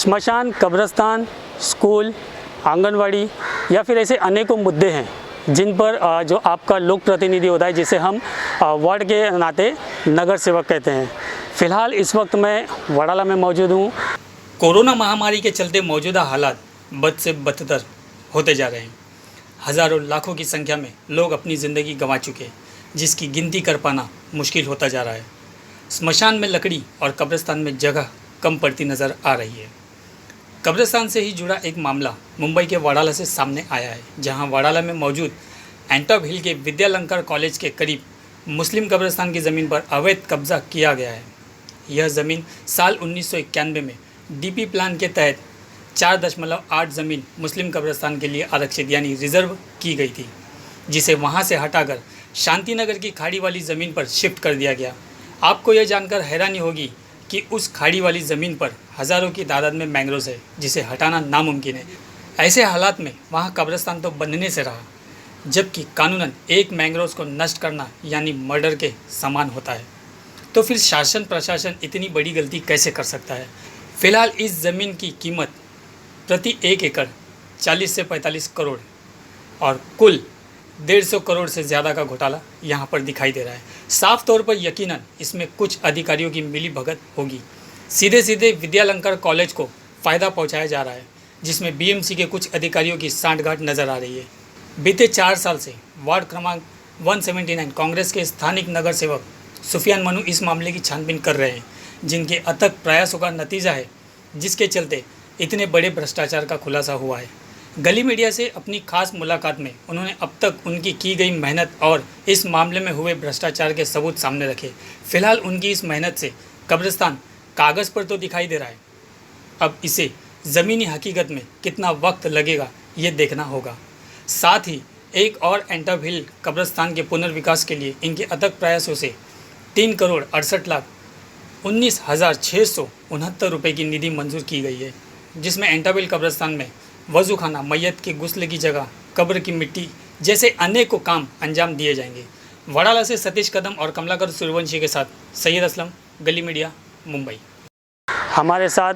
स्मशान, कब्रिस्तान, स्कूल, आंगनवाड़ी या फिर ऐसे अनेकों मुद्दे हैं जिन पर जो आपका लोक प्रतिनिधि होता है, जिसे हम वार्ड के नाते नगर सेवक कहते हैं। फ़िलहाल इस वक्त मैं वडाला में मौजूद हूँ। कोरोना महामारी के चलते मौजूदा हालात बद से बदतर होते जा रहे हैं। हज़ारों लाखों की संख्या में लोग अपनी ज़िंदगी गंवा चुके हैं, जिसकी गिनती कर पाना मुश्किल होता जा रहा है। स्मशान में लकड़ी और कब्रिस्तान में जगह कम पड़ती नज़र आ रही है। कब्रिस्तान से ही जुड़ा एक मामला मुंबई के वडाला से सामने आया है, जहां वडाला में मौजूद एंटॉप हिल के विद्यालंकर कॉलेज के करीब मुस्लिम कब्रिस्तान की ज़मीन पर अवैध कब्जा किया गया है। यह ज़मीन साल 1991 में डीपी प्लान के तहत 4.8 ज़मीन मुस्लिम कब्रिस्तान के लिए आरक्षित यानी रिजर्व की गई थी, जिसे वहां से हटाकर शांतिनगर की खाड़ी वाली ज़मीन पर शिफ्ट कर दिया गया। आपको यह जानकर हैरानी होगी कि उस खाड़ी वाली ज़मीन पर हज़ारों की तादाद में मैंग्रोव्स है, जिसे हटाना नामुमकिन है। ऐसे हालात में वहाँ कब्रिस्तान तो बनने से रहा, जबकि कानूनन एक मैंग्रोव्स को नष्ट करना यानी मर्डर के समान होता है। तो फिर शासन प्रशासन इतनी बड़ी गलती कैसे कर सकता है? फ़िलहाल इस ज़मीन की कीमत प्रति 1 एकड़ 40 से 45 करोड़ और कुल 150 करोड़ से ज़्यादा का घोटाला यहाँ पर दिखाई दे रहा है। साफ तौर पर यकीनन इसमें कुछ अधिकारियों की मिली भगत होगी। सीधे सीधे विद्यालंकर कॉलेज को फ़ायदा पहुँचाया जा रहा है, जिसमें बीएमसी के कुछ अधिकारियों की सांठगांठ नज़र आ रही है। बीते 4 साल से वार्ड क्रमांक 179 कांग्रेस के स्थानिक नगर सेवक सुफियान मनु इस मामले की छानबीन कर रहे हैं, जिनके अथक प्रयासों का नतीजा है, जिसके चलते इतने बड़े भ्रष्टाचार का खुलासा हुआ है। गली मीडिया से अपनी खास मुलाकात में उन्होंने अब तक उनकी की गई मेहनत और इस मामले में हुए भ्रष्टाचार के सबूत सामने रखे। फिलहाल उनकी इस मेहनत से कब्रिस्तान कागज़ पर तो दिखाई दे रहा है, अब इसे ज़मीनी हकीकत में कितना वक्त लगेगा ये देखना होगा। साथ ही एक और एंटॉप हिल कब्रिस्तान के पुनर्विकास के लिए इनके अथक प्रयासों से 3,68,19,669 रुपये की निधि मंजूर की गई है, जिसमें एंटॉप हिल कब्रिस्तान में वज़ूखाना, मैयत के गुस्ल की जगह, कब्र की मिट्टी जैसे अनेकों काम अंजाम दिए जाएंगे। वडाला से सतीश कदम और कमलाकर सूर्यवंशी के साथ सैयद असलम, गली मीडिया, मुंबई। हमारे साथ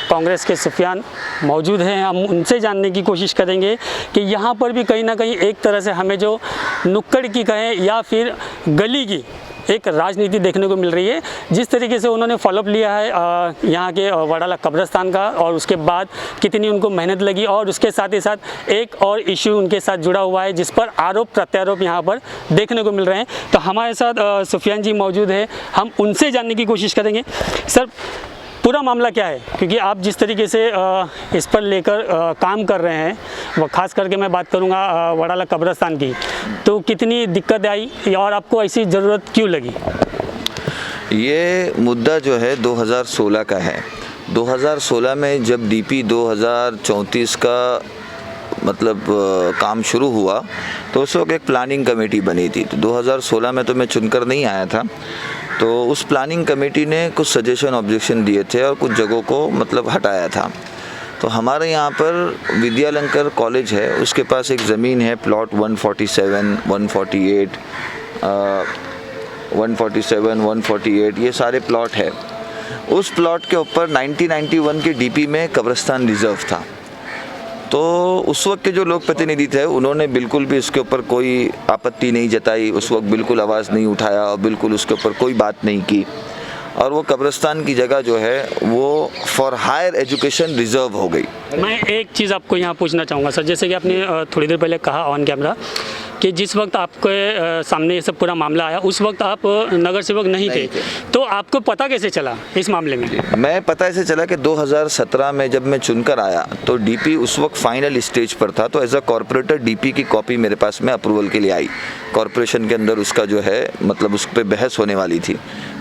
कांग्रेस के सुफियान मौजूद हैं। हम उनसे जानने की कोशिश करेंगे कि यहाँ पर भी कहीं ना कहीं एक तरह से हमें जो नुक्कड़ की कहें या फिर गली की एक राजनीति देखने को मिल रही है। जिस तरीके से उन्होंने फॉलोअप लिया है यहाँ के वडाला कब्रिस्तान का, और उसके बाद कितनी उनको मेहनत लगी, और उसके साथ ही साथ एक और इश्यू उनके साथ जुड़ा हुआ है जिस पर आरोप प्रत्यारोप यहाँ पर देखने को मिल रहे हैं। तो हमारे साथ सुफियान जी मौजूद है, हम उनसे जानने की कोशिश करेंगे। सर, पूरा मामला क्या है? क्योंकि आप जिस तरीके से इस पर लेकर काम कर रहे हैं, वो खास करके मैं बात करूंगा वडाला कब्रिस्तान की, तो कितनी दिक्कत आई और आपको ऐसी ज़रूरत क्यों लगी? ये मुद्दा जो है 2016 का है। 2016 में जब डीपी 2034 का मतलब काम शुरू हुआ तो उस वक्त एक प्लानिंग कमेटी बनी थी। तो 2016 में तो मैं चुनकर नहीं आया था, तो उस प्लानिंग कमेटी ने कुछ सजेशन ऑब्जेक्शन दिए थे और कुछ जगहों को मतलब हटाया था। तो हमारे यहाँ पर विद्यालंकर कॉलेज है, उसके पास एक ज़मीन है, प्लॉट 147, 148 ये सारे प्लॉट है। उस प्लॉट के ऊपर 1991 के डीपी में कब्रिस्तान रिजर्व था। तो उस वक्त के जो लोक प्रतिनिधि थे उन्होंने बिल्कुल भी इसके ऊपर कोई आपत्ति नहीं जताई, उस वक्त बिल्कुल आवाज़ नहीं उठाया और बिल्कुल उसके ऊपर कोई बात नहीं की, और वो कब्रिस्तान की जगह जो है वो फॉर हायर एजुकेशन रिजर्व हो गई। मैं एक चीज़ आपको यहाँ पूछना चाहूँगा सर, जैसे कि आपने थोड़ी देर पहले कहा ऑन कैमरा कि जिस वक्त आपके सामने ये सब पूरा मामला आया उस वक्त आप नगर सेवक नहीं थे, तो आपको पता कैसे चला इस मामले में? मैं पता ऐसे चला कि 2017 में जब मैं चुनकर आया तो डीपी उस वक्त फाइनल स्टेज पर था। तो एज अ कॉर्पोरेटर डीपी की कॉपी मेरे पास में अप्रूवल के लिए आई, कॉर्पोरेशन के अंदर उसका जो है मतलब उस पर बहस होने वाली थी।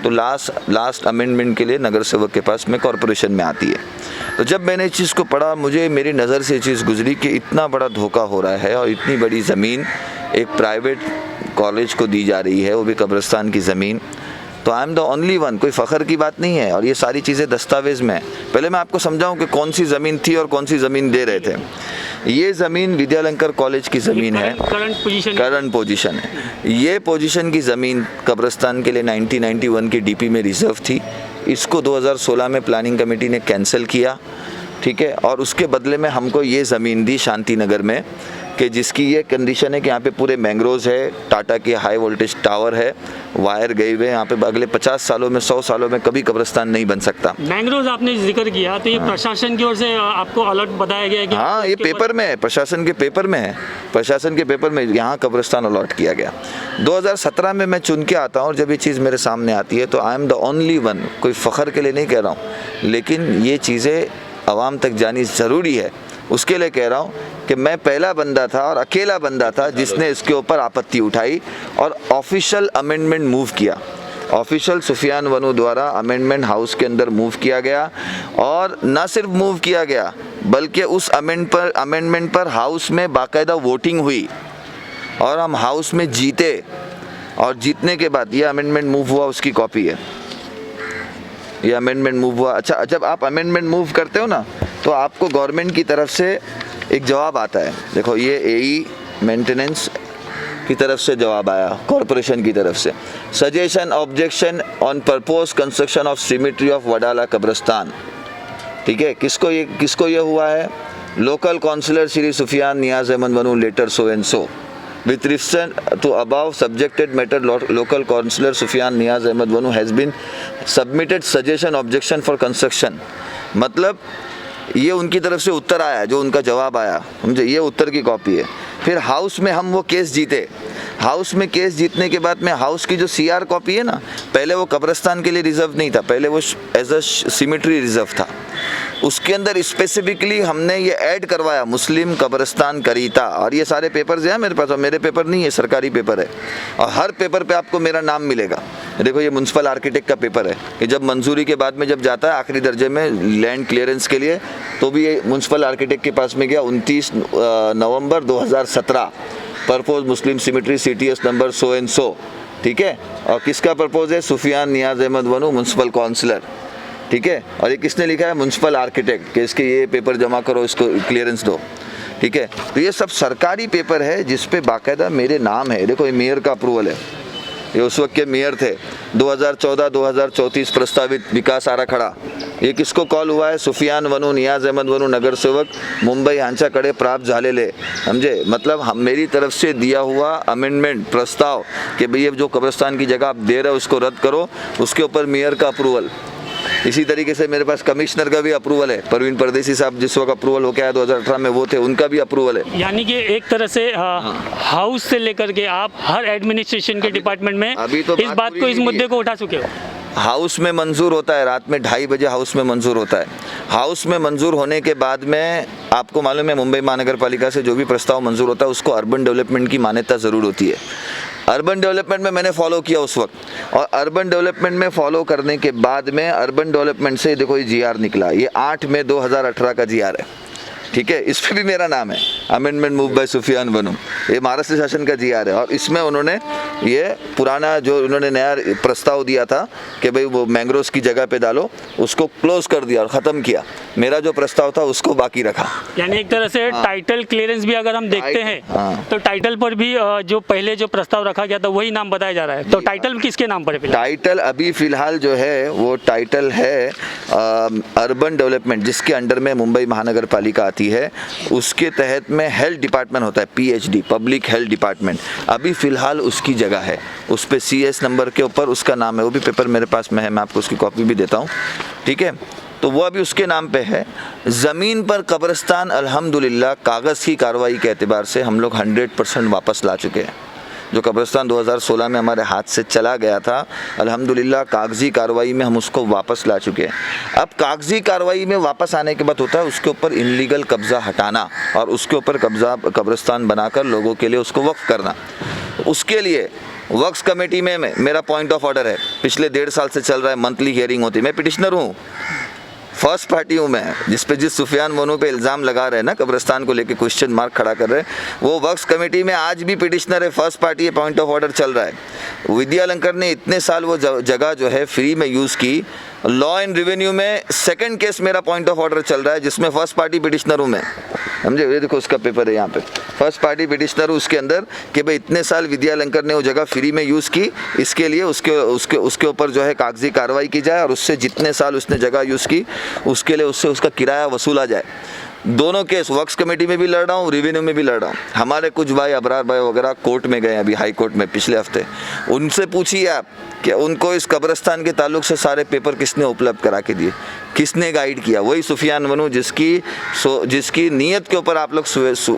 तो लास्ट अमेंडमेंट के लिए नगर सेवक के पास में कॉर्पोरेशन में आती है। तो जब मैंने इस चीज़ को पढ़ा, मुझे मेरी नज़र से ये चीज़ गुजरी कि इतना बड़ा धोखा हो रहा है और इतनी बड़ी ज़मीन एक प्राइवेट कॉलेज को दी जा रही है, वो भी कब्रिस्तान की ज़मीन। तो I am the only one, कोई फ़ख्र की बात नहीं है, और ये सारी चीज़ें दस्तावेज़ में। पहले मैं आपको समझाऊं कि कौन सी ज़मीन थी और कौन सी ज़मीन दे रहे थे। ये ज़मीन विद्यालंकर कॉलेज की ज़मीन है, करंट पोजीशन है। ये पोजीशन की ज़मीन कब्रिस्तान के लिए 1991 की डीपी में रिजर्व थी। इसको 2016 में प्लानिंग कमेटी ने कैंसिल किया ठीक है, और उसके बदले में हमको ये ज़मीन दी शांति नगर में कि जिसकी ये कंडीशन है कि यहाँ पे पूरे मैंग्रोव्स है, टाटा की हाई वोल्टेज टावर है, वायर गए हुए हैं, यहाँ पे अगले 50 सालों में 100 सालों में कभी कब्रिस्तान नहीं बन सकता। मैंग्रोव्स आपने जिक्र किया तो ये प्रशासन की ओर से आपको अलर्ट बताया गया है कि हाँ, ये पेपर में है, प्रशासन के पेपर में है, प्रशासन के पेपर में यहाँ कब्रिस्तान अलॉट किया गया। 2017 में मैं चुन के आता हूँ और जब ये चीज़ मेरे सामने आती है तो I am the only one, कोई फ़ख्र के लिए नहीं कह रहा हूँ, लेकिन ये चीज़ें आवाम तक जानी ज़रूरी है, उसके लिए कह रहा हूँ कि मैं पहला बंदा था और अकेला बंदा था जिसने इसके ऊपर आपत्ति उठाई और ऑफिशियल अमेंडमेंट मूव किया। ऑफिशियल सुफियान वनू द्वारा अमेंडमेंट हाउस के अंदर मूव किया गया और न सिर्फ मूव किया गया बल्कि उस अमेंडमेंट पर हाउस में बाकायदा वोटिंग हुई और हम हाउस में जीते, और जीतने के बाद ये अमेंडमेंट मूव हुआ, उसकी कॉपी है, ये अमेंडमेंट मूव हुआ। अच्छा, जब आप अमेंडमेंट मूव करते हो ना तो आपको गवर्नमेंट की तरफ से एक जवाब आता है। देखो ये एई मेंटेनेंस की तरफ से जवाब आया, कॉरपोरेशन की तरफ से, suggestion objection on propose construction of cemetery of Wadala कब्रिस्तान। ठीक है, किसको ये हुआ है? लोकल काउंसिलर श्री सुफियान नियाज अहमद वनू letter so and so with reference to above subjected matter, local councillor Sufyan Niyaz Ahmed Wanu has been submitted suggestion objection for construction। मतलब ये उनकी तरफ से उत्तर आया, जो उनका जवाब आया, समझे, ये उत्तर की कॉपी है। फिर हाउस में हम वो केस जीते, हाउस में केस जीतने के बाद में हाउस की जो सीआर कॉपी है ना, पहले वो कब्रिस्तान के लिए रिजर्व नहीं था, पहले वो एज अ सिमेट्री रिजर्व था, उसके अंदर स्पेसिफिकली हमने ये ऐड करवाया मुस्लिम कब्रिस्तान करीता, और ये सारे पेपर्स हैं मेरे पास, और मेरे पेपर नहीं है, सरकारी पेपर है, और हर पेपर पे आपको मेरा नाम मिलेगा। देखो ये म्युनिसिपल आर्किटेक्ट का पेपर है कि जब मंजूरी के बाद में जब जाता है आखिरी दर्जे में लैंड क्लियरेंस के लिए, तो भी ये म्युनिसिपल आर्किटेक्ट के पास में गया 29 November 2017, purpose Muslim cemetery CTS number so and so. ठीक है, और किसका परपोज है? सुफियान नियाज अहमद वनू म्युनिसिपल काउंसिलर। ठीक है, और ये किसने लिखा है? म्युनिसिपल आर्किटेक्ट, कि इसके ये पेपर जमा करो, इसको क्लियरेंस दो। ठीक है, तो ये सब सरकारी पेपर है जिस पे बाकायदा मेरे नाम है। देखो ये मेयर का अप्रूवल है, ये उस वक्त के मेयर थे। 2014-2034 प्रस्तावित विकास आराखड़ा, ये किसको कॉल हुआ है? सुफियान वनू नियाज अहमद वनू नगर सेवक मुंबई हाँच्याकडे प्राप्त झालेले, समझे, मतलब हम मेरी तरफ से दिया हुआ अमेंडमेंट प्रस्ताव कि भई ये जो कब्रिस्तान की जगह आप दे रहे हो उसको रद्द करो, उसके ऊपर मेयर का अप्रूवल। इसी तरीके से मेरे पास कमिश्नर का भी अप्रूवल है, परवीन परदेसी साहब जिस वक्त अप्रूवल होकर आया 2018 में वो थे, उनका भी अप्रूवल है। यानी कि एक तरह से हाउस से लेकर के आप हर एडमिनिस्ट्रेशन के डिपार्टमेंट में अभी तो इस बात को, इस मुद्दे को उठा चुके हो। हाउस में मंजूर होता है, रात में 2:30 बजे हाउस में मंजूर होता है। हाउस में मंजूर होने के बाद में आपको मालूम है मुंबई महानगर पालिका से जो भी प्रस्ताव मंजूर होता है उसको अर्बन डेवलपमेंट की मान्यता ज़रूर होती है। अर्बन डेवलपमेंट में मैंने फॉलो किया उस वक्त, और अर्बन डेवलपमेंट में फॉलो करने के बाद में अर्बन डेवलपमेंट से देखो ये GR निकला, ये 8 मई 2018 का GR है। ठीक है, इस पर भी मेरा नाम है, अमेंडमेंट मूव बाय सुफियान वनू, ये महाराष्ट्र शासन का GR है, और इसमें उन्होंने ये पुराना जो उन्होंने नया प्रस्ताव दिया था कि भाई वो मैंग्रोव्स की जगह पे डालो, उसको क्लोज कर दिया और ख़त्म किया। मेरा जो प्रस्ताव था उसको बाकी रखा। यानी एक तरह से टाइटल क्लियरेंस भी अगर हम देखते हैं तो टाइटल पर भी जो पहले जो प्रस्ताव रखा गया था वही नाम बताया जा रहा है, तो टाइटल किसके नाम पर है? टाइटल अभी फिलहाल जो है वो टाइटल है अर्बन डेवलपमेंट, जिसके अंडर में मुंबई महानगर पालिका आती है, उसके तहत में हेल्थ डिपार्टमेंट होता है, PHD पब्लिक हेल्थ डिपार्टमेंट, अभी फ़िलहाल उसकी जगह है, उस पर CS नंबर के ऊपर उसका नाम है, वो भी पेपर मेरे पास में है, मैं आपको उसकी कॉपी भी देता हूँ। ठीक है, तो वो अभी उसके नाम पे है। ज़मीन पर कब्रिस्तान अल्हम्दुलिल्लाह कागज़ की कार्रवाई के एतबार से हम लोग 100% वापस ला चुके हैं। जो कब्रिस्तान 2016 में हमारे हाथ से चला गया था, अल्हम्दुलिल्लाह कागज़ी कार्रवाई में हम उसको वापस ला चुके हैं। अब कागज़ी कार्रवाई में वापस आने के बाद होता है उसके ऊपर इनलीगल कब्ज़ा हटाना और उसके ऊपर कब्रिस्तान बनाकर लोगों के लिए उसको वक्फ करना। उसके लिए वक्फ कमेटी में मेरा पॉइंट ऑफ ऑर्डर है, पिछले 1.5 साल से चल रहा है, मंथली हियरिंग होती है। मैं पिटिशनर हूँ, फर्स्ट पार्टी हूँ मैं, जिस सुफियान वनू पे इल्ज़ाम लगा रहे हैं ना, कब्रिस्तान को लेके क्वेश्चन मार्क खड़ा कर रहे हैं, वो वक्फ कमेटी में आज भी पिटिशनर है, फर्स्ट पार्टी है, पॉइंट ऑफ ऑर्डर चल रहा है। विद्यालंकर ने इतने साल वो जगह जो है फ्री में यूज़ की, लॉ एंड रेवेन्यू में सेकंड केस मेरा पॉइंट ऑफ ऑर्डर चल रहा है जिसमें फर्स्ट पार्टी पिटिशनर हूँ मैं। समझे। ये देखो उसका पेपर है यहाँ पे, फर्स्ट पार्टी पिटिशनर उसके अंदर कि भाई इतने साल विद्यालंकर ने वो जगह फ्री में यूज़ की, इसके लिए उसके ऊपर जो है कागजी कार्रवाई की जाए और उससे जितने साल उसने जगह यूज़ की उसके लिए उससे उसका किराया वसूला जाए। दोनों केस वक्फ कमेटी में भी लड़ रहा हूँ, रेवेन्यू में भी लड़ रहा हूँ। हमारे कुछ भाई अबरार भाई वगैरह कोर्ट में गए अभी हाई कोर्ट में पिछले हफ्ते, उनसे पूछिए आप कि उनको इस कब्रिस्तान के ताल्लुक से सारे पेपर किसने उपलब्ध करा के दिए, किसने गाइड किया। वही सुफियान वनू जिसकी नीयत के ऊपर आप लोग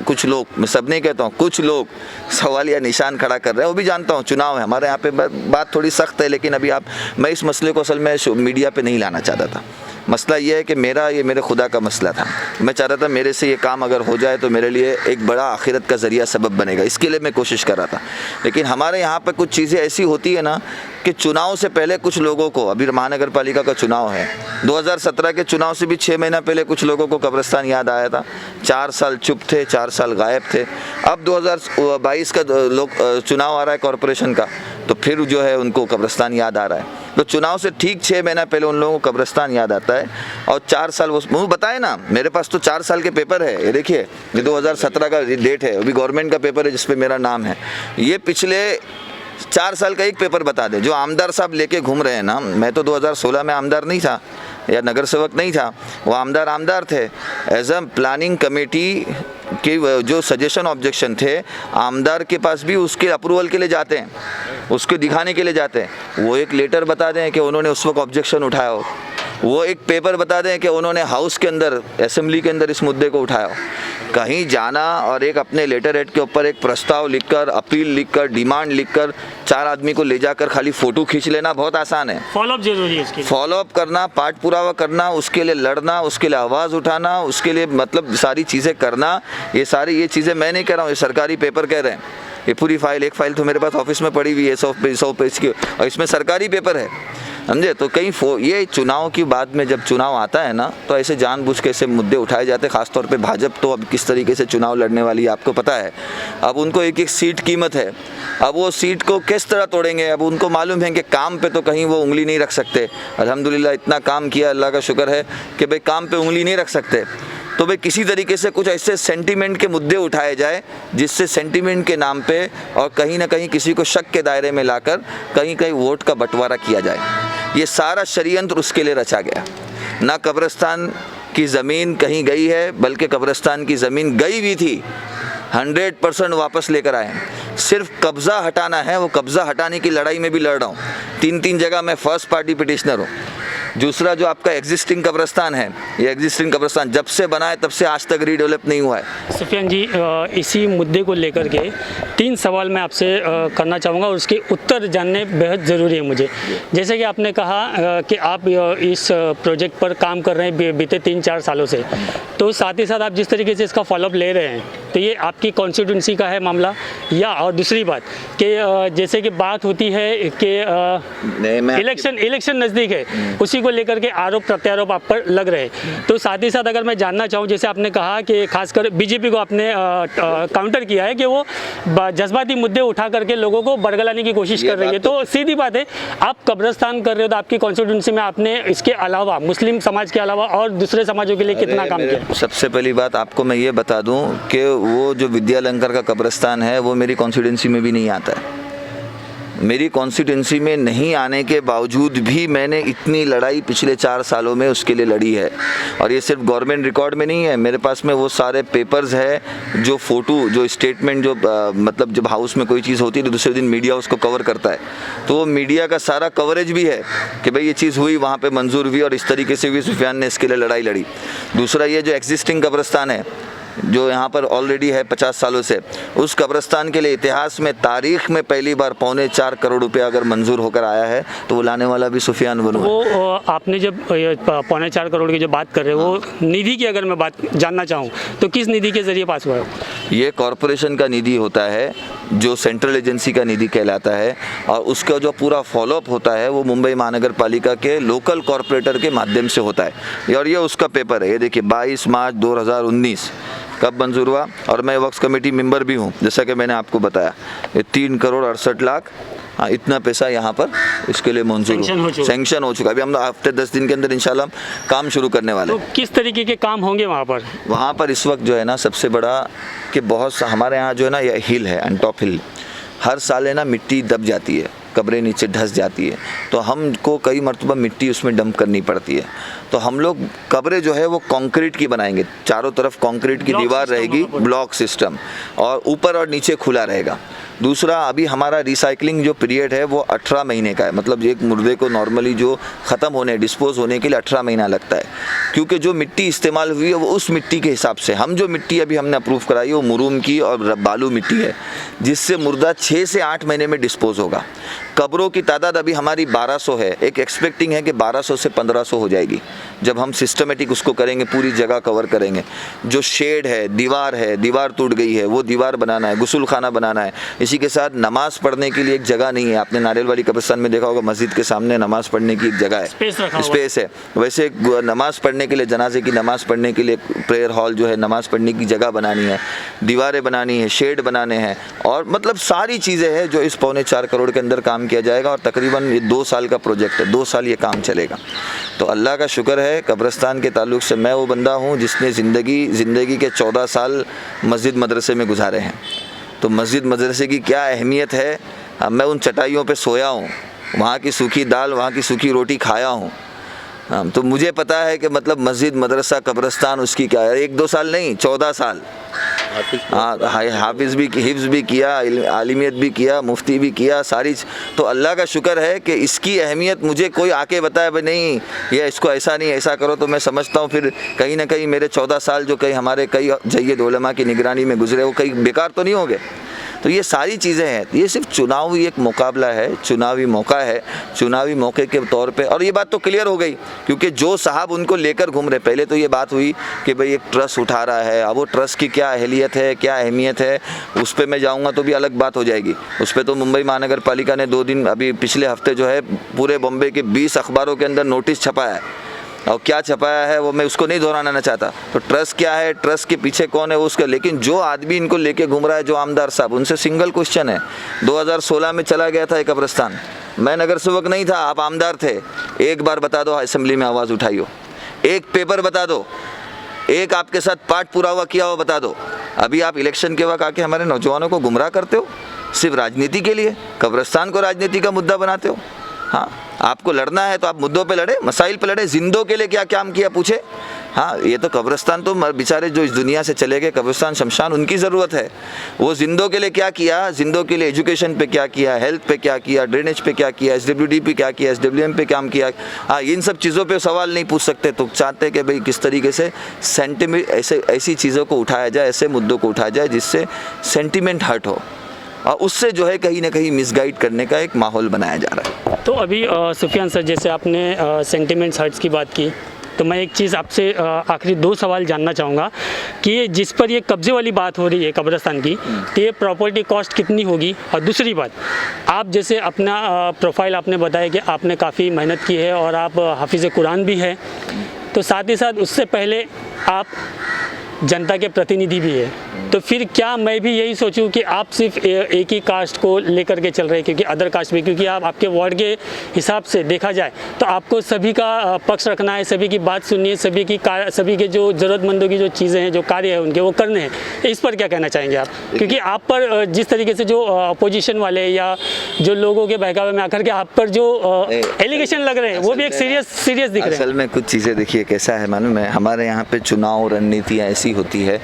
कुछ लोग, मैं सब नहीं कहता हूँ, कुछ लोग सवाल या निशान खड़ा कर रहे हैं। वो भी जानता हूँ चुनाव है हमारे यहाँ पे, बात थोड़ी सख्त है, लेकिन अभी मैं इस मसले को असल में मीडिया पे नहीं लाना चाहता था। मसला ये है कि ये मेरे खुदा का मसला था। मैं चाहता था मेरे से ये काम अगर हो जाए तो मेरे लिए एक बड़ा आखिरत का ज़रिया सबब बनेगा, इसके लिए मैं कोशिश कर रहा था। लेकिन हमारे यहाँ पे कुछ चीज़ें ऐसी होती है ना कि चुनाव से पहले कुछ लोगों को, अभी महानगर पालिका का चुनाव है, 2017 के चुनाव से भी 6 महीना पहले कुछ लोगों को कब्रिस्तान याद आया था। 4 साल चुप थे, 4 साल गायब थे। अब 2022 का चुनाव आ रहा है कॉरपोरेशन का, तो फिर जो है उनको कब्रिस्तान याद आ रहा है। तो चुनाव से ठीक 6 महीना पहले उन लोगों को कब्रिस्तान याद आता है और 4 साल वो बताए ना, मेरे पास तो 4 साल के पेपर है। ये देखिए, ये 2017 का डेट है, अभी गवर्नमेंट का पेपर है जिस पे मेरा नाम है। ये पिछले 4 साल का एक पेपर बता दे जो आमदार साहब लेके घूम रहे हैं ना। मैं तो 2016 में आमदार नहीं था या नगर सेवक नहीं था, वो आमदार थे। एज अ प्लानिंग कमेटी के जो सजेशन ऑब्जेक्शन थे, आमदार के पास भी उसके अप्रूवल के लिए जाते हैं, उसके दिखाने के लिए जाते हैं। वो एक लेटर बता दें कि उन्होंने उस वक्त ऑब्जेक्शन उठाया हो, वो एक पेपर बता दें कि उन्होंने हाउस के अंदर, असेंबली के अंदर इस मुद्दे को उठाया हो। कहीं जाना और एक अपने लेटर हेड के ऊपर एक प्रस्ताव लिखकर, अपील लिखकर, डिमांड लिखकर 4 आदमी को ले जाकर खाली फ़ोटो खींच लेना बहुत आसान है। फॉलोअप जरूरी है इसके लिए। फॉलोअप करना, पाठ पुरावा करना, उसके लिए लड़ना, उसके लिए आवाज़ उठाना, उसके लिए मतलब सारी चीज़ें करना, ये चीज़ें मैं नहीं कह रहा हूँ, ये सरकारी पेपर कह रहे हैं। ये पूरी एक फाइल तो मेरे पास ऑफिस में पड़ी हुई है 100 पेज की, और इसमें सरकारी पेपर है, समझे। तो कहीं ये चुनाव की बाद में जब चुनाव आता है ना, तो ऐसे जानबूझ के ऐसे मुद्दे उठाए जाते हैं। खासतौर पे भाजपा तो अब किस तरीके से चुनाव लड़ने वाली है आपको पता है। अब उनको एक सीट कीमत है, अब वो सीट को किस तरह तोड़ेंगे। अब उनको मालूम है कि काम पे तो कहीं वो उंगली नहीं रख सकते। अल्हम्दुलिल्लाह इतना काम किया, अल्लाह का शुक्र है कि भाई काम पे उंगली नहीं रख सकते। तो भाई किसी तरीके से कुछ ऐसे सेंटीमेंट के मुद्दे उठाए जाए जिससे सेंटीमेंट के नाम पे और कहीं ना कहीं किसी को शक के दायरे में लाकर कहीं वोट का बंटवारा किया जाए। ये सारा षड्यंत्र उसके लिए रचा गया। ना कब्रिस्तान की ज़मीन कहीं गई है, बल्कि कब्रिस्तान की ज़मीन गई भी थी 100% वापस लेकर आए। सिर्फ कब्ज़ा हटाना है, वो कब्ज़ा हटाने की लड़ाई में भी लड़ रहा हूँ। 3 जगह मैं फर्स्ट पार्टी पिटिशनर हूँ। दूसरा जो आपका एग्जिस्टिंग कब्रिस्तान है, ये एग्जिस्टिंग कब्रिस्तान जब से बना है तब से आज तक रीडेवलप नहीं हुआ है। सुफियान जी, इसी मुद्दे को लेकर के 3 सवाल मैं आपसे करना चाहूँगा और उसके उत्तर जानने बेहद ज़रूरी है मुझे। जैसे कि आपने कहा कि आप इस प्रोजेक्ट पर काम कर रहे हैं बीते 3-4 सालों से, तो साथ ही साथ आप जिस तरीके से इसका फॉलोअप ले रहे हैं, तो ये आपकी कॉन्स्टिट्यूंसी का है मामला या? और दूसरी बात कि जैसे कि बात होती है कि इलेक्शन नज़दीक है, उसी को लेकर के आरोप प्रत्यारोप आप पर लग रहे हैं। तो साथ ही साथ अगर मैं जानना चाहूँ, जैसे आपने कहा कि खासकर बीजेपी को आपने काउंटर किया है कि वो जज्बाती मुद्दे उठा करके लोगों को बरगलाने की कोशिश कर रही है, तो सीधी बात है, आप कब्रिस्तान कर रहे हो तो आपकी कॉन्स्टिट्यूंसी में आपने इसके अलावा मुस्लिम समाज के अलावा और दूसरे समाजों के लिए कितना काम किया? सबसे पहली बात आपको मैं ये बता दूं कि वो जो विद्यालंकर का कब्रिस्तान है वो मेरी कॉन्स्टिट्यूंसी में भी नहीं आता है। मेरी कॉन्स्टिट्यूंसी में नहीं आने के बावजूद भी मैंने इतनी लड़ाई पिछले 4 सालों में उसके लिए लड़ी है। और ये सिर्फ गवर्नमेंट रिकॉर्ड में नहीं है, मेरे पास में वो सारे पेपर्स है, जो फ़ोटो, जो स्टेटमेंट, जो मतलब जब हाउस में कोई चीज़ होती है तो दूसरे दिन मीडिया उसको कवर करता है, तो वो मीडिया का सारा कवरेज भी है कि भाई ये चीज़ हुई, वहाँ पर मंजूर हुई और इस तरीके से भी सुफियान ने इसके लिए लड़ाई लड़ी। दूसरा ये जो एग्जिस्टिंग कब्रिस्तान है जो यहाँ पर ऑलरेडी है 50 सालों से, उस कब्रिस्तान के लिए इतिहास में, तारीख में पहली बार 4.25 करोड़ रुपया अगर मंजूर होकर आया है तो वो लाने वाला भी सुफियान वनू है। वो आपने जब 4.25 करोड़ की जो बात कर रहे हैं, वो निधि की अगर मैं बात जानना चाहूँ तो किस निधि के जरिए पास हुआ है? ये कॉरपोरेशन का निधि होता है जो सेंट्रल एजेंसी का निधि कहलाता है, और उसका जो पूरा फॉलोअप होता है वो मुंबई महानगर पालिका के लोकल कॉरपोरेटर के माध्यम से होता है। और ये उसका पेपर है, ये देखिए 22 मार्च 2019 कब मंजूर हुआ, और मैं वक्फ कमेटी मेंबर भी हूँ, जैसा कि मैंने आपको बताया। ये 3 करोड़ 68 लाख हाँ, इतना पैसा यहाँ पर इसके लिए मंजूर सैंक्शन हो चुका है। अभी हम हफ्ते 10 दिन के अंदर इंशाल्लाह काम शुरू करने वाले तो हैं। किस तरीके के काम होंगे वहाँ पर इस वक्त जो है ना सबसे बड़ा कि बहुत सा हमारे यहाँ जो है ना ये हिल है, अनटॉप हिल, हर साल है ना मिट्टी दब जाती है, कब्रें नीचे धंस जाती है, तो हमको कई मरतबा मिट्टी उसमें डंप करनी पड़ती है। तो हम लोग कब्रें जो है वो कंक्रीट की बनाएंगे, चारों तरफ कंक्रीट की दीवार रहेगी, ब्लॉक सिस्टम, और ऊपर और नीचे खुला रहेगा। दूसरा, अभी हमारा रिसाइकलिंग जो पीरियड है वो 18 महीने का है, मतलब एक मुर्दे को नॉर्मली जो ख़त्म होने डिस्पोज होने के लिए 18 महीना लगता है, क्योंकि जो मिट्टी इस्तेमाल हुई है वो उस मिट्टी के हिसाब से, हम जो मिट्टी अभी हमने अप्रूव कराई है वो मुरूम की और बालू मिट्टी है, जिससे मुर्दा 6 से 8 महीने में डिस्पोज होगा। कब्रों की तादाद अभी हमारी 1200 है, एक एक्सपेक्टिंग है कि 1200 से 1500 हो जाएगी जब हम सिस्टमेटिक उसको करेंगे, पूरी जगह कवर करेंगे। जो शेड है, दीवार टूट गई है, वो दीवार बनाना है, गुस्ल खाना बनाना है। इसी के साथ नमाज पढ़ने के लिए एक जगह नहीं है, आपने नारियल कब्रिस्तान में देखा होगा, मस्जिद के सामने नमाज पढ़ने की एक जगह है, स्पेस है। वैसे नमाज पढ़ने के लिए, जनाजे की नमाज पढ़ने के लिए प्रेयर हॉल जो है, नमाज पढ़ने की जगह बनानी है, दीवारें बनानी है, शेड बनाने हैं, और मतलब सारी चीज़ें हैं जो इस 4.25 करोड़ के अंदर काम किया जाएगा। और तकरीबन ये 2 साल का प्रोजेक्ट है, 2 साल ये काम चलेगा। तो अल्लाह का शुक्र है, कब्रिस्तान के ताल्लुक़ से मैं वो बंदा हूँ जिसने ज़िंदगी के 14 साल मस्जिद मदरसे में गुजारे हैं। तो मस्जिद मदरसे की क्या अहमियत है, मैं उन चटाइयों पे सोया हूँ, वहाँ की सूखी दाल, वहाँ की सूखी रोटी खाया हूँ। तो मुझे पता है कि मतलब मस्जिद मदरसा कब्रिस्तान उसकी क्या है, 1-2 साल नहीं, 14 साल। हाँ, हाफिज़ भी, हिफ्ज़ भी किया, आलिमियत भी किया, मुफ्ती भी किया, सारी। तो अल्लाह का शुक्र है कि इसकी अहमियत मुझे कोई आके बताए भाई नहीं ये इसको ऐसा नहीं ऐसा करो, तो मैं समझता हूँ फिर कहीं ना कहीं मेरे 14 साल जो कई हमारे कई जय्यद उलमा की निगरानी में गुजरे वो कहीं बेकार तो नहीं हो गए। तो ये सारी चीज़ें हैं, ये सिर्फ चुनावी एक मुकाबला है, चुनावी मौका है, चुनावी मौके के तौर पे। और ये बात तो क्लियर हो गई, क्योंकि जो साहब उनको लेकर घूम रहे, पहले तो ये बात हुई कि भाई एक ट्रस्ट उठा रहा है, अब वो ट्रस्ट की क्या अहलियत है, क्या अहमियत है, उस पर मैं जाऊँगा तो भी अलग बात हो जाएगी। उस पर तो मुंबई महानगर पालिका ने 2 दिन अभी पिछले हफ्ते जो है पूरे बॉम्बे के 20 अखबारों के अंदर नोटिस छपाया है, और क्या छपाया है वो मैं उसको नहीं दोहराना चाहता। तो ट्रस्ट क्या है, ट्रस्ट के पीछे कौन है उसका, लेकिन जो आदमी इनको लेके घूम रहा है, जो आमदार साहब, उनसे सिंगल क्वेश्चन है। 2016 में चला गया था एक कब्रिस्तान, मैं नगर सेवक नहीं था, आप आमदार थे, एक बार बता दो असेंबली में आवाज़ उठाई हो, एक पेपर बता दो, एक आपके साथ पाठ पूरा हुआ किया हो बता दो। अभी आप इलेक्शन के वक्त आके हमारे नौजवानों को गुमराह करते हो, सिर्फ राजनीति के लिए कब्रिस्तान को राजनीति का मुद्दा बनाते हो। हाँ, आपको लड़ना है तो आप मुद्दों पे लड़े, मसाइल पे लड़े, जिंदों के लिए क्या काम किया पूछे। हाँ, ये तो कब्रिस्तान तो बेचारे जो इस दुनिया से चले गए, कब्रिस्तान शमशान उनकी ज़रूरत है, वो जिंदों के लिए क्या किया, जिंदों के लिए एजुकेशन पे क्या किया, हेल्थ पे क्या किया, ड्रेनेज पे क्या किया, SWD पे क्या किया, SWM पे काम किया। हाँ, इन सब चीज़ों पे सवाल नहीं पूछ सकते। तो चाहते कि भाई किस तरीके से सेंटिमेंट, ऐसी चीज़ों को उठाया जाए, ऐसे मुद्दों को उठाया जाए जिससे सेंटिमेंट हर्ट हो, और उससे जो है कहीं ना कहीं मिसगाइड करने का एक माहौल बनाया जा रहा है। तो अभी सुफियान सर, जैसे आपने सेंटिमेंट्स हर्ट्स की बात की, तो मैं एक चीज़ आपसे आखिरी 2 सवाल जानना चाहूँगा कि जिस पर ये कब्ज़े वाली बात हो रही है कब्रिस्तान की, तो ये प्रॉपर्टी कॉस्ट कितनी होगी। और दूसरी बात, आप जैसे अपना प्रोफाइल आपने बताया कि आपने काफ़ी मेहनत की है और आप हाफिज़ कुरान भी है, तो साथ ही साथ उससे पहले आप जनता के प्रतिनिधि भी है, तो फिर क्या मैं भी यही सोचूं कि आप सिर्फ एक ही कास्ट को लेकर के चल रहे हैं, क्योंकि अदर कास्ट भी, क्योंकि आप आपके वार्ड के हिसाब से देखा जाए तो आपको सभी का पक्ष रखना है, सभी की बात सुननी है, सभी के जो ज़रूरतमंदों की जो चीज़ें हैं, जो कार्य है उनके, वो करने हैं। इस पर क्या कहना चाहेंगे आप, क्योंकि आप पर जिस तरीके से जो अपोजिशन वाले या जो लोगों के बहकावे में आकर के आप पर जो एलिगेशन लग रहे हैं वो भी एक सीरियस दिख रहे हैं। असल में कुछ चीज़ें देखिए कैसा है मालूम है, हमारे यहाँ पे चुनाव रणनीतियाँ ऐसी होती है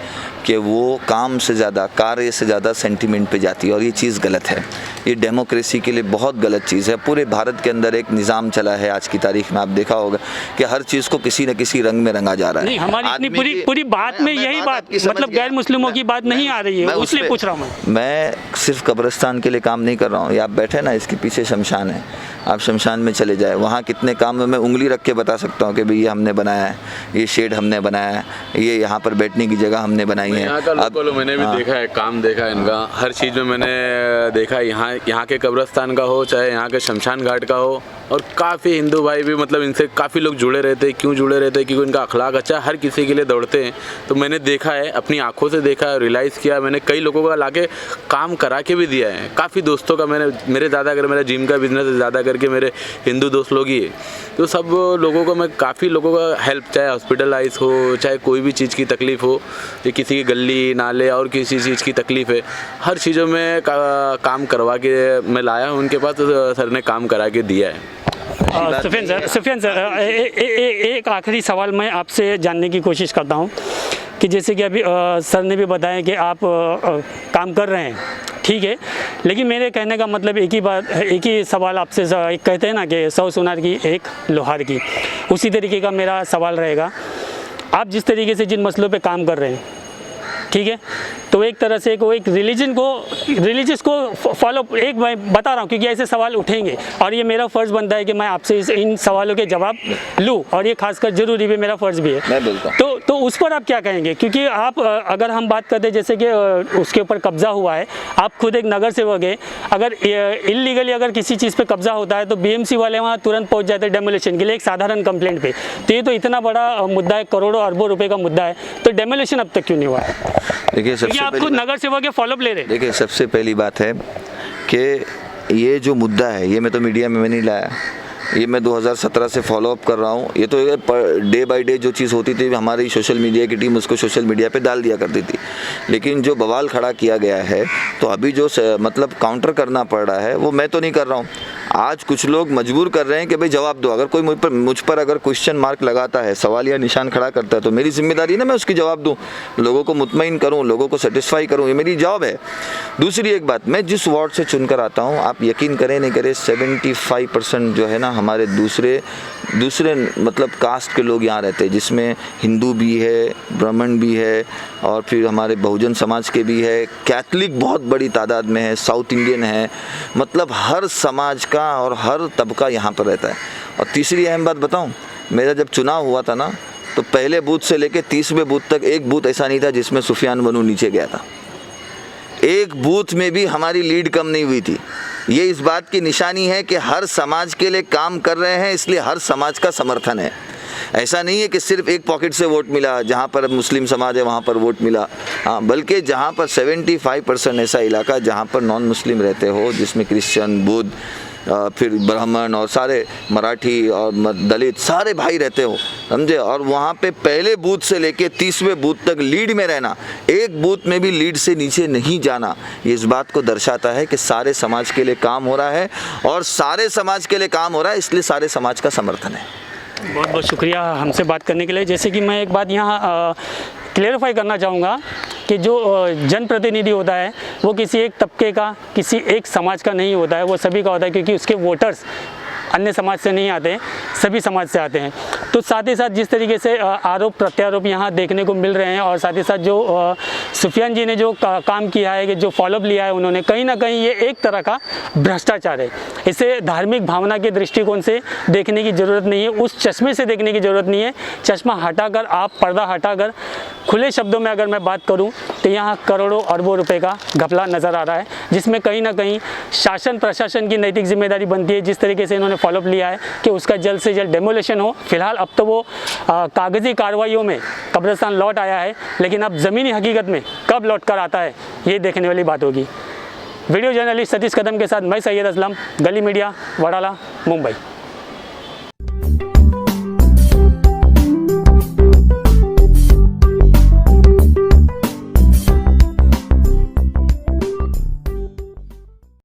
कि वो काम से ज़्यादा, कार्य से ज़्यादा सेंटिमेंट पे जाती है, और ये चीज़ गलत है। ये डेमोक्रेसी के लिए बहुत गलत चीज़ है। पूरे भारत के अंदर एक निज़ाम चला है आज की तारीख में, आप देखा होगा कि हर चीज़ को किसी न किसी रंग में रंगा जा रहा है। नहीं, हमारी इतनी पूरी बात में यही बात, मतलब गैर मुस्लिमों की बात नहीं आ रही है, इसलिए पूछ रहा हूँ मैं सिर्फ कब्रिस्तान के लिए काम नहीं कर रहा हूँ। ये आप बैठे ना, इसके पीछे शमशान है, आप शमशान में चले जाए, वहाँ कितने काम में मैं उंगली रख के बता सकता हूँ कि भाई ये हमने बनाया है, ये शेड हमने बनाया है, ये यहाँ पर बैठने की जगह हमने बनाई है। बिल्कुल, मैंने भी देखा है, काम देखा है इनका, हर चीज़ में मैंने देखा है। यहाँ के कब्रिस्तान का हो चाहे यहाँ के शमशान घाट का हो, और काफ़ी हिंदू भाई भी मतलब इनसे काफ़ी लोग जुड़े रहते हैं। क्यों जुड़े रहते हैं? क्योंकि इनका अखलाक अच्छा है, हर किसी के लिए दौड़ते हैं। तो मैंने देखा है, अपनी आंखों से देखा है, रियलाइज़ किया। मैंने कई लोगों का लाके काम करा के भी दिया है। काफ़ी दोस्तों का मेरे ज़्यादातर मेरा जिम का बिजनेस है, ज़्यादा करके मेरे हिंदू दोस्त लोग ही है। तो सब लोगों को मैं काफ़ी लोगों का हेल्प, चाहे हॉस्पिटलाइज हो, चाहे कोई भी चीज़ की तकलीफ़ हो, या किसी की गली नाले और किसी चीज़ की तकलीफ़ है, हर चीज़ों में काम करवा के मैं लाया हूँ उनके पास। तो सर ने काम करा के दिया है। सुफियान सर, एक आखिरी सवाल मैं आपसे जानने की कोशिश करता हूं कि जैसे कि अभी सर ने भी बताया कि आप काम कर रहे हैं, ठीक है, लेकिन मेरे कहने का मतलब एक ही सवाल आपसे, एक कहते हैं ना कि 100 सुनार की एक लोहार की, उसी तरीके का मेरा सवाल रहेगा। आप जिस तरीके से जिन मसलों पे काम कर रहे हैं, ठीक है, तो एक तरह से एक रिलीजियस को फॉलो, एक मैं बता रहा हूँ क्योंकि ऐसे सवाल उठेंगे और ये मेरा फ़र्ज़ बनता है कि मैं आपसे इन सवालों के जवाब लूँ, और ये खासकर ज़रूरी भी, मेरा फ़र्ज़ भी है। मैं बोलता हूँ तो उस पर आप क्या कहेंगे? क्योंकि आप अगर हम बात करते हैं जैसे कि उसके ऊपर कब्ज़ा हुआ है, आप खुद एक नगर सेवक है, अगर इलीगली अगर किसी चीज़ पे कब्ज़ा होता है तो BMC वाले वहाँ तुरंत पहुँच जाते हैं डेमोलिशन के लिए, एक साधारण कंप्लेंट पे। तो ये तो इतना बड़ा मुद्दा है, करोड़ों अरबों रुपए का मुद्दा है, तो डेमोलिशन अब तक क्यों नहीं हुआ है? देखिए, सबसे आप खुद नगर सेवक के फॉलोअप ले रहे हैं। देखिए, सबसे पहली बात है कि ये जो मुद्दा है, ये मैं तो मीडिया में नहीं लाया, ये मैं 2017 से फॉलोअप कर रहा हूँ। ये तो डे बाय डे जो चीज़ होती थी, हमारी सोशल मीडिया की टीम उसको सोशल मीडिया पे डाल दिया करती थी। लेकिन जो बवाल खड़ा किया गया है, तो अभी जो मतलब काउंटर करना पड़ रहा है, वो मैं तो नहीं कर रहा हूँ। आज कुछ लोग मजबूर कर रहे हैं कि भाई जवाब दो। अगर कोई मुझ पर अगर क्वेश्चन मार्क लगाता है, सवाल या निशान खड़ा करता है, तो मेरी जिम्मेदारी है ना मैं उसकी जवाब दूँ, लोगों को मुतमईन करूँ, लोगों को सेटिस्फाई करूँ, ये मेरी जॉब है। दूसरी एक बात, मैं जिस वार्ड से चुनकर आता हूँ, आप यकीन करें नहीं करें, 75% जो है ना हमारे दूसरे मतलब कास्ट के लोग यहाँ रहते हैं, जिसमें हिंदू भी है, ब्राह्मण भी है, और फिर हमारे बहुजन समाज के भी है, कैथलिक बहुत बड़ी तादाद में है, साउथ इंडियन है, मतलब हर समाज का और हर तबका यहाँ पर रहता है। और तीसरी अहम बात बताऊँ, मेरा जब चुनाव हुआ था ना, तो पहले बूथ से लेकर 30वें बूथ तक एक बूथ ऐसा नहीं था जिसमें सुफियान बनू नीचे गया था। एक बूथ में भी हमारी लीड कम नहीं हुई थी। ये इस बात की निशानी है कि हर समाज के लिए काम कर रहे हैं, इसलिए हर समाज का समर्थन है। ऐसा नहीं है कि सिर्फ एक पॉकेट से वोट मिला, जहाँ पर मुस्लिम समाज है वहाँ पर वोट मिला, हाँ, बल्कि जहाँ पर 75% ऐसा इलाका जहाँ पर नॉन मुस्लिम रहते हो, जिसमें क्रिश्चियन, बुद्ध, फिर ब्राह्मण और सारे मराठी और दलित सारे भाई रहते हो, समझे। और वहाँ पे पहले बूथ से लेके 30वें बूथ तक लीड में रहना, एक बूथ में भी लीड से नीचे नहीं जाना, ये इस बात को दर्शाता है कि सारे समाज के लिए काम हो रहा है, और सारे समाज के लिए काम हो रहा है, इसलिए सारे समाज का समर्थन है। बहुत बहुत शुक्रिया हमसे बात करने के लिए। जैसे कि मैं एक बात यहाँ क्लेरिफाई करना चाहूँगा कि जो जनप्रतिनिधि होता है वो किसी एक तबके का, किसी एक समाज का नहीं होता है, वो सभी का होता है, क्योंकि उसके वोटर्स अन्य समाज से नहीं आते हैं, सभी समाज से आते हैं। तो साथ ही साथ जिस तरीके से आरोप प्रत्यारोप यहाँ देखने को मिल रहे हैं, और साथ ही साथ जो सुफियान जी ने जो काम किया है, कि जो फॉलोअप लिया है उन्होंने, कहीं ना कहीं ये एक तरह का भ्रष्टाचार है। इसे धार्मिक भावना के दृष्टिकोण से देखने की ज़रूरत नहीं है, उस चश्मे से देखने की ज़रूरत नहीं है। चश्मा हटाकर, आप पर्दा हटाकर, खुले शब्दों में अगर मैं बात करूं तो यहाँ करोड़ों अरबों रुपए का घपला नज़र आ रहा है, जिसमें कहीं ना कहीं शासन प्रशासन की नैतिक जिम्मेदारी बनती है, जिस तरीके से इन्होंने फॉलोअप लिया है कि उसका जल्द से जल्द डेमोलेशन हो। फिलहाल अब तो वो कागजी कार्रवाइयों में कब्रिस्तान लौट आया है, लेकिन अब ज़मीनी हकीकत में कब लौट कर आता है, ये देखने वाली बात होगी। वीडियो जर्नलिस्ट सतीश कदम के साथ मैं सैयद असलम, गली मीडिया, वडाला, मुंबई।